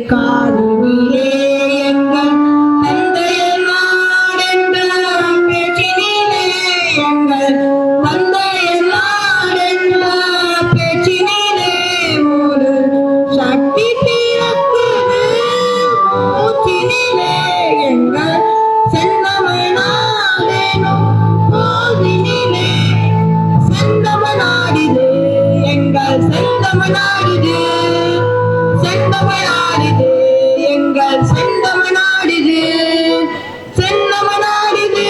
காதினிலே எங்கள் தந்தையர் நாடென்ற பேச்சினிலே எங்கள் தந்தையர் நாடென்ற பேச்சினிலே ஒரு சக்தி பிறக்குது மூச்சினிலே எங்கள் செந்தமிழ்நாடெனும் போதினிலே செந்தமிழ்நாடிது எங்கள் செந்தமிழ்நாடிது செந்தமிழ்நாடிது எங்கள் செந்தமிழ்நாடிது செந்தமிழ்நாடிது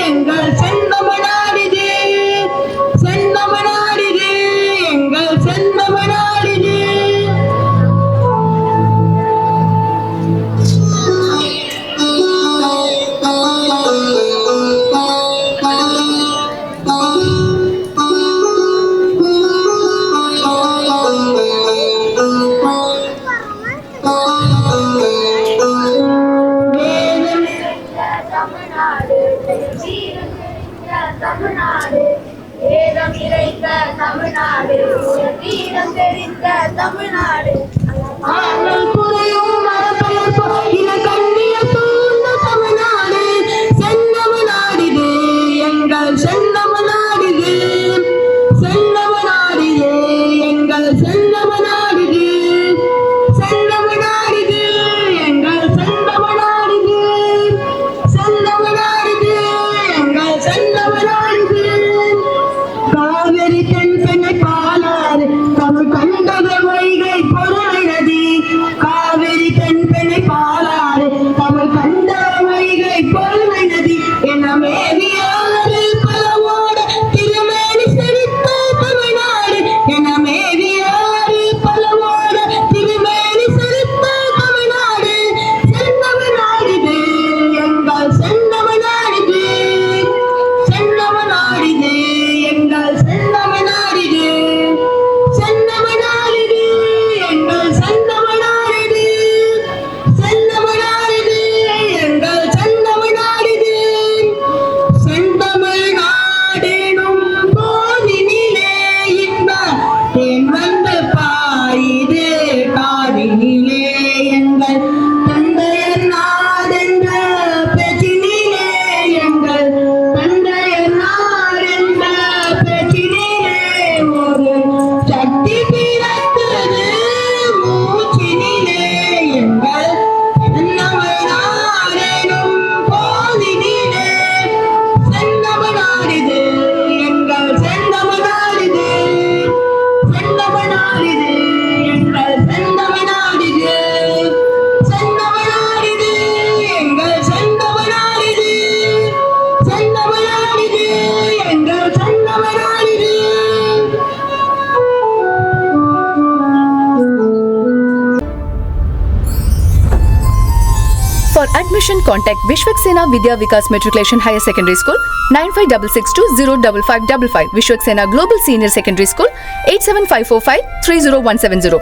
எங்கள் செந்தமிழ்நாடிது செந்தமிழ்நாடிது எங்கள் செந்தமிழ்நாடிது. தமிழ்நாடு வேதம் இறைத்த தமிழ்நாடு வீரம் தெரிந்த தமிழ்நாடு புரியும் மரபெயர்ப்பு இன கண்ணிய தூண்ட தமிழ்நாடு செந்தமிழ்நாடிது எங்கள் செந்தமிழ்நாடிது செந்தமிழ்நாடிது எங்கள் செந்தமிழ்நாடிது செந்தமிழ்நாடிது எங்கள் செந்தமிழ்நாடிது செந்தமிழ்நாடிது எங்கள் செந்தமிழ்நாடிது. காவிரி தென்பெண்ணை பாலாறு தமிழ் கண்டது வைகை பொருளை நதி காவிரி தென்பெண்ணை பாலாறு தமிழ் கண்ட வைகை பொருளை நதி என மேவியாறு பலவோட திருமேனி செழித்த தமிழ்நாடு என மேவியாறு பலவோட திருமேனி செழித்த தமிழ்நாடு செந்தமிழ்நாடிது எங்கள் செந்தமிழ்நாடிது செந்தமிழ்நாடிது எங்கள் செந்தமிழ்நாடிது செந்தமிழ்நாடிது எங்கள் செந்தமிழ்நாடிது செந்தமிழ்நாடிது எங்கள் செந்தமிழ்நாடிது செந்தமிழ்நாடெனும் போதினிலே இன்ப தேன் வந்து பாயுது காதினிலே எங்கள் தந்தையர் நாடென்ற பேச்சினிலே எங்கள் தந்தையர் நாடென்ற பேச்சினிலே ஒரு சக்தி பிறக்குது மூச்சினிலே எங்கள் செந்தமிழ்நாடெனும் போதினிலே செந்தமிழ்நாடிது எங்கள் செந்தமிழ்நாடிது செந்தமிழ்நாடிது எங்கள் செந்தமிழ்நாடிது செந்தமிழ்நாடிது எங்கள் செந்தமிழ்நாடிது செந்தமிழ்நாடிது எங்கள் செந்தமிழ்நாடிது. For admission, contact Vishwaksena Vidya Vikas Matriculation Higher Secondary School 9566205555, Vishwaksena Global Senior Secondary School 87545 30170.